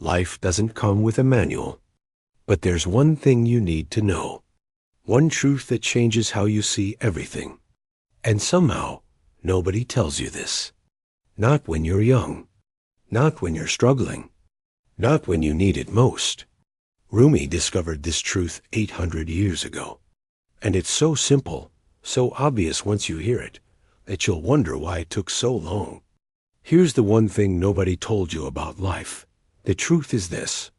Life doesn't come with a manual. But there's one thing you need to know. One truth that changes how you see everything. And somehow, nobody tells you this. Not when you're young. Not when you're struggling. Not when you need it most. Rumi discovered this truth 800 years ago. And it's so simple, so obvious once you hear it, that you'll wonder why it took so long. Here's the one thing nobody told you about life. The truth is this.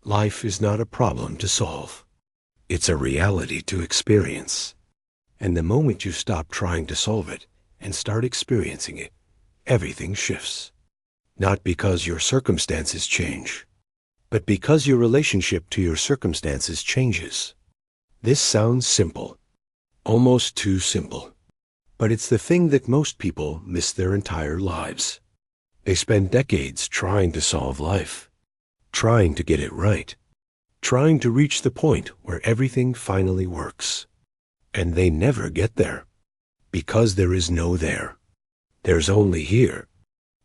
Life is not a problem to solve. It's a reality to experience. And the moment you stop trying to solve it and start experiencing it, everything shifts. Not because your circumstances change, but because your relationship to your circumstances changes. This sounds simple, almost too simple. But it's the thing that most people miss their entire lives. They spend decades trying to solve life, trying to get it right, trying to reach the point where everything finally works. And they never get there, because there is no there. There's only here,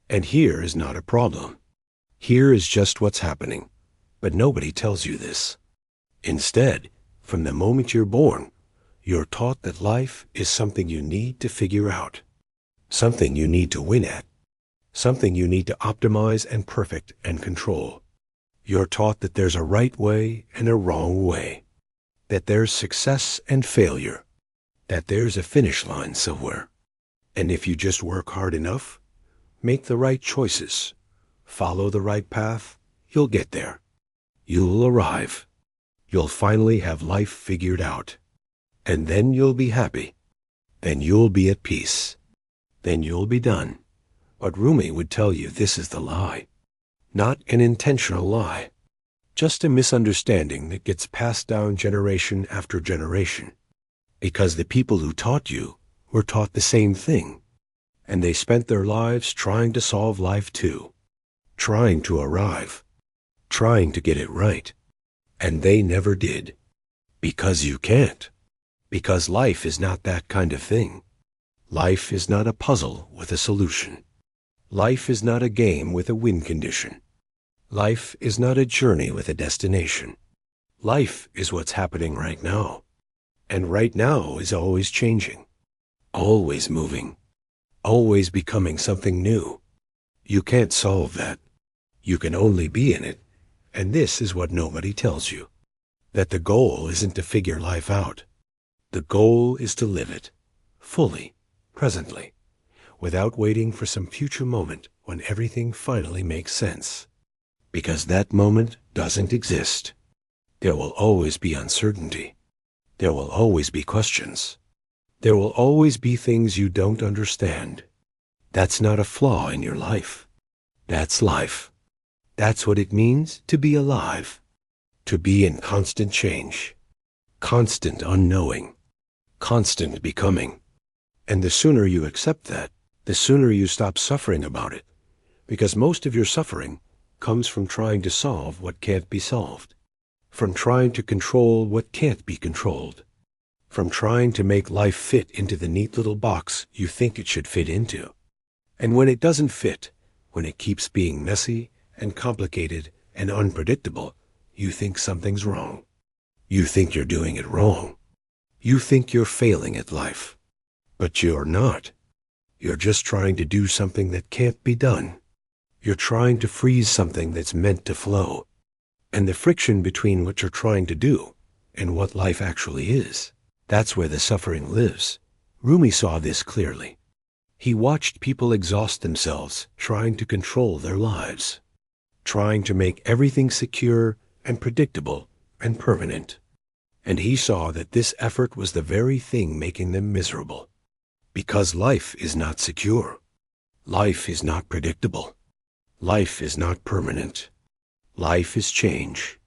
and here is not a problem. Here is just what's happening, but nobody tells you this. Instead, from the moment you're born, you're taught that life is something you need to figure out, something you need to win at, something you need to optimize and perfect and control. You're taught that there's a right way and a wrong way, that there's success and failure, that there's a finish line somewhere. And if you just work hard enough, make the right choices, follow the right path, you'll get there. You'll arrive. You'll finally have life figured out. And then you'll be happy. Then you'll be at peace. Then you'll be done. But Rumi would tell you this is the lie. Not an intentional lie. Just a misunderstanding that gets passed down generation after generation. Because the people who taught you were taught the same thing. And they spent their lives trying to solve life too. Trying to arrive. Trying to get it right. And they never did. Because you can't. Because life is not that kind of thing. Life is not a puzzle with a solution. Life is not a game with a win condition. Life is not a journey with a destination. Life is what's happening right now. And right now is always changing. Always moving. Always becoming something new. You can't solve that. You can only be in it. And this is what nobody tells you. That the goal isn't to figure life out. The goal is to live it, fully, presently, without waiting for some future moment when everything finally makes sense. Because that moment doesn't exist. There will always be uncertainty. There will always be questions. There will always be things you don't understand. That's not a flaw in your life. That's life. That's what it means to be alive. To be in constant change. Constant unknowing. Constant becoming. And the sooner you accept that, the sooner you stop suffering about it. Because most of your suffering comes from trying to solve what can't be solved. From trying to control what can't be controlled. From trying to make life fit into the neat little box you think it should fit into. And when it doesn't fit, when it keeps being messy and complicated and unpredictable, you think something's wrong. You think you're doing it wrong. You think you're failing at life. But you're not. You're just trying to do something that can't be done. You're trying to freeze something that's meant to flow. And the friction between what you're trying to do and what life actually is, that's where the suffering lives. Rumi saw this clearly. He watched people exhaust themselves trying to control their lives, trying to make everything secure and predictable and permanent. And he saw that this effort was the very thing making them miserable. Because life is not secure. Life is not predictable. Life is not permanent. Life is change.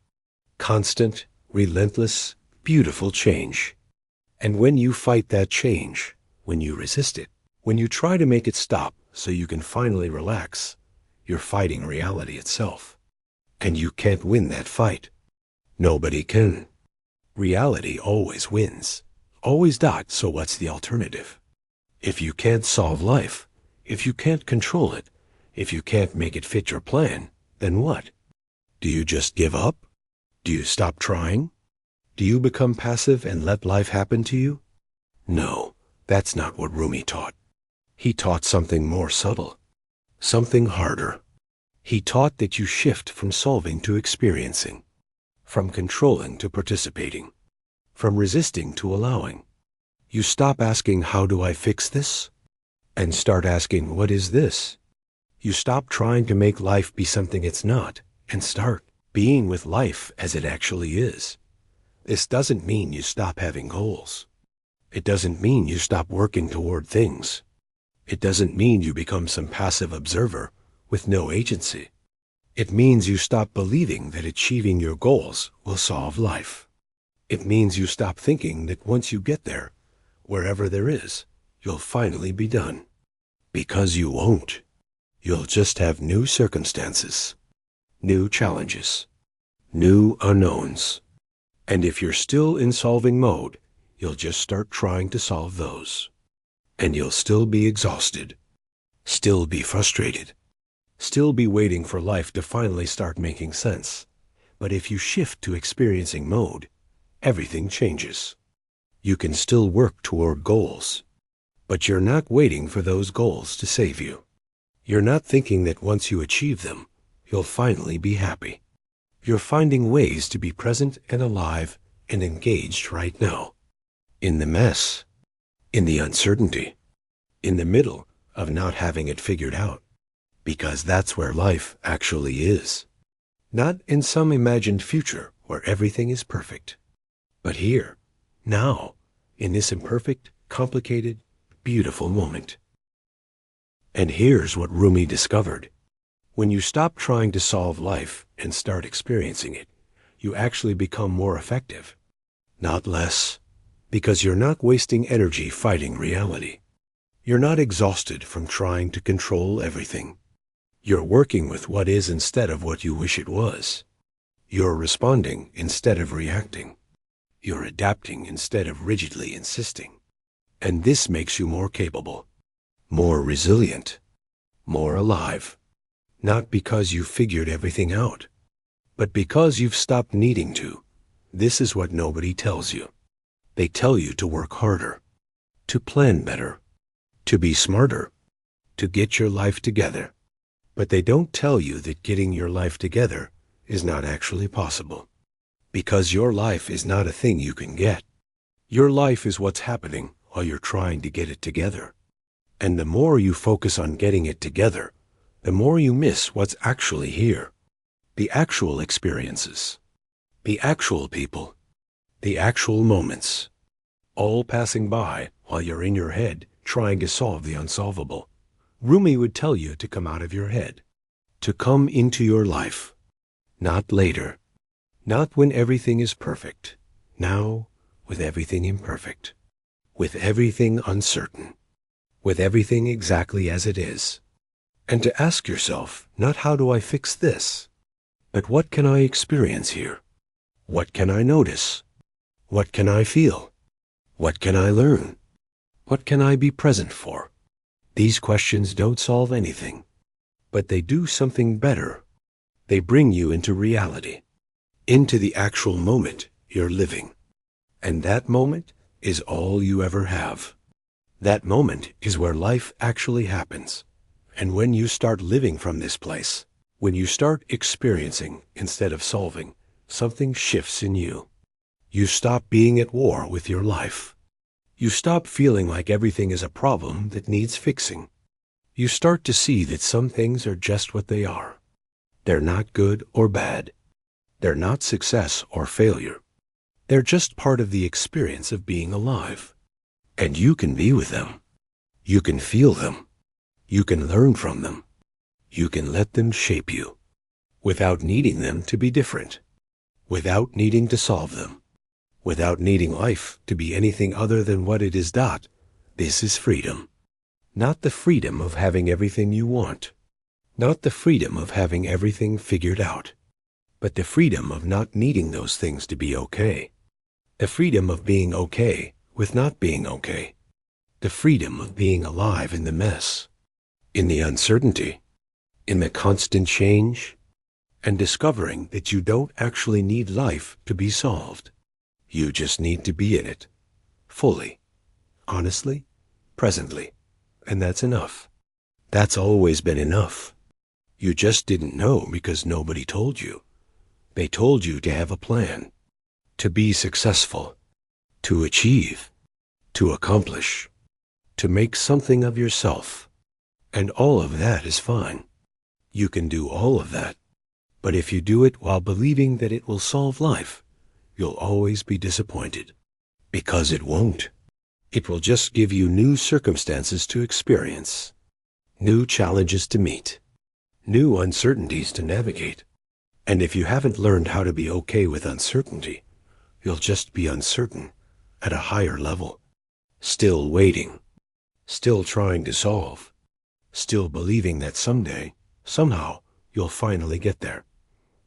Constant, relentless, beautiful change. And when you fight that change, when you resist it, when you try to make it stop so you can finally relax, you're fighting reality itself. And you can't win that fight. Nobody can. Reality always wins. Always does. So what's the alternative? If you can't solve life, if you can't control it, if you can't make it fit your plan, then what? Do you just give up? Do you stop trying? Do you become passive and let life happen to you? No, that's not what Rumi taught. He taught something more subtle, something harder. He taught that you shift from solving to experiencing, from controlling to participating, from resisting to allowing. You stop asking, how do I fix this? And start asking, what is this? You stop trying to make life be something it's not, and start being with life as it actually is. This doesn't mean you stop having goals. It doesn't mean you stop working toward things. It doesn't mean you become some passive observer with no agency. It means you stop believing that achieving your goals will solve life. It means you stop thinking that once you get there, wherever there is, you'll finally be done. Because you won't. You'll just have new circumstances, new challenges, new unknowns. And if you're still in solving mode, you'll just start trying to solve those. And you'll still be exhausted, still be frustrated, still be waiting for life to finally start making sense. But if you shift to experiencing mode, everything changes. You can still work toward goals, but you're not waiting for those goals to save you. You're not thinking that once you achieve them, you'll finally be happy. You're finding ways to be present and alive and engaged right now. In the mess, in the uncertainty, in the middle of not having it figured out. Because that's where life actually is. Not in some imagined future where everything is perfect, but here, now, in this imperfect, complicated, beautiful moment. And here's what Rumi discovered. When you stop trying to solve life and start experiencing it, you actually become more effective, not less, because you're not wasting energy fighting reality. You're not exhausted from trying to control everything. You're working with what is instead of what you wish it was. You're responding instead of reacting. You're adapting instead of rigidly insisting. And this makes you more capable, more resilient, more alive. Not because you've figured everything out, but because you've stopped needing to. This is what nobody tells you. They tell you to work harder, to plan better, to be smarter, to get your life together. But they don't tell you that getting your life together is not actually possible. Because your life is not a thing you can get. Your life is what's happening while you're trying to get it together. And the more you focus on getting it together, the more you miss what's actually here. The actual experiences, the actual people, the actual moments, all passing by while you're in your head trying to solve the unsolvable. Rumi would tell you to come out of your head, to come into your life, not later, not when everything is perfect, now with everything imperfect, with everything uncertain, with everything exactly as it is, and to ask yourself, not how do I fix this, but what can I experience here? What can I notice? What can I feel? What can I learn? What can I be present for? These questions don't solve anything, but they do something better. They bring you into reality, into the actual moment you're living. And that moment is all you ever have. That moment is where life actually happens. And when you start living from this place, when you start experiencing instead of solving, something shifts in you. You stop being at war with your life. You stop feeling like everything is a problem that needs fixing. You start to see that some things are just what they are. They're not good or bad. They're not success or failure. They're just part of the experience of being alive. And you can be with them. You can feel them. You can learn from them. You can let them shape you, without needing them to be different, without needing to solve them, without needing life to be anything other than what it is not. This is freedom. Not the freedom of having everything you want, not the freedom of having everything figured out, but the freedom of not needing those things to be okay. The freedom of being okay with not being okay. The freedom of being alive in the mess, in the uncertainty, in the constant change, and discovering that you don't actually need life to be solved. You just need to be in it, fully, honestly, presently, and that's enough. That's always been enough. You just didn't know because nobody told you. They told you to have a plan, to be successful, to achieve, to accomplish, to make something of yourself. And all of that is fine. You can do all of that. But if you do it while believing that it will solve life, you'll always be disappointed. Because it won't. It will just give you new circumstances to experience, new challenges to meet, new uncertainties to navigate. And if you haven't learned how to be okay with uncertainty, you'll just be uncertain at a higher level, still waiting, still trying to solve, still believing that someday, somehow, you'll finally get there.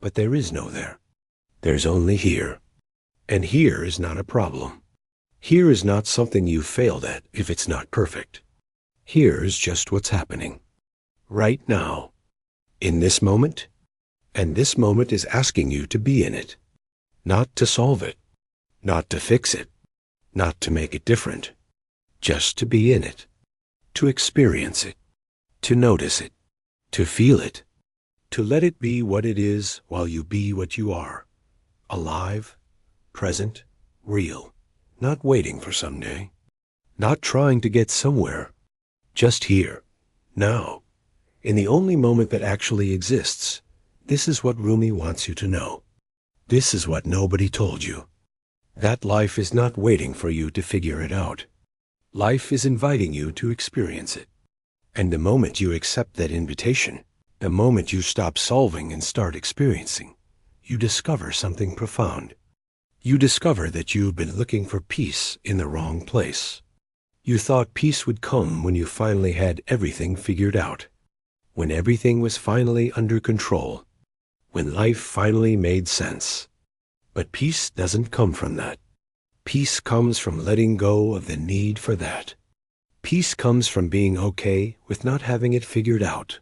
But there is no there. There's only here. And here is not a problem. Here is not something you failed at if it's not perfect. Here is just what's happening. Right now. In this moment. And this moment is asking you to be in it. Not to solve it. Not to fix it. Not to make it different. Just to be in it. To experience it. To notice it. To feel it. To let it be what it is while you be what you are. Alive, present, real. Not waiting for someday. Not trying to get somewhere. Just here, now, in the only moment that actually exists. This is what Rumi wants you to know. This is what nobody told you. That life is not waiting for you to figure it out. Life is inviting you to experience it. And the moment you accept that invitation, the moment you stop solving and start experiencing, you discover something profound. You discover that you've been looking for peace in the wrong place. You thought peace would come when you finally had everything figured out, when everything was finally under control, when life finally made sense. But peace doesn't come from that. Peace comes from letting go of the need for that. Peace comes from being okay with not having it figured out.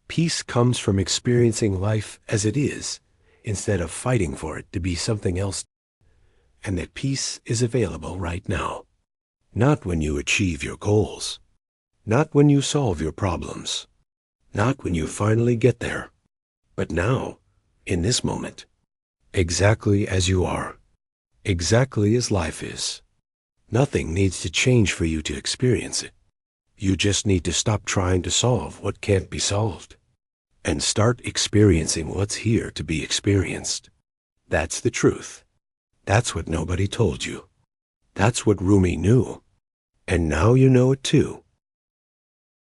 Peace comes from experiencing life as it is, instead of fighting for it to be something else. And that peace is available right now. Not when you achieve your goals. Not when you solve your problems. Not when you finally get there. But now, in this moment. Exactly as you are. Exactly as life is. Nothing needs to change for you to experience it. You just need to stop trying to solve what can't be solved. And start experiencing what's here to be experienced. That's the truth. That's what nobody told you. That's what Rumi knew. And now you know it too.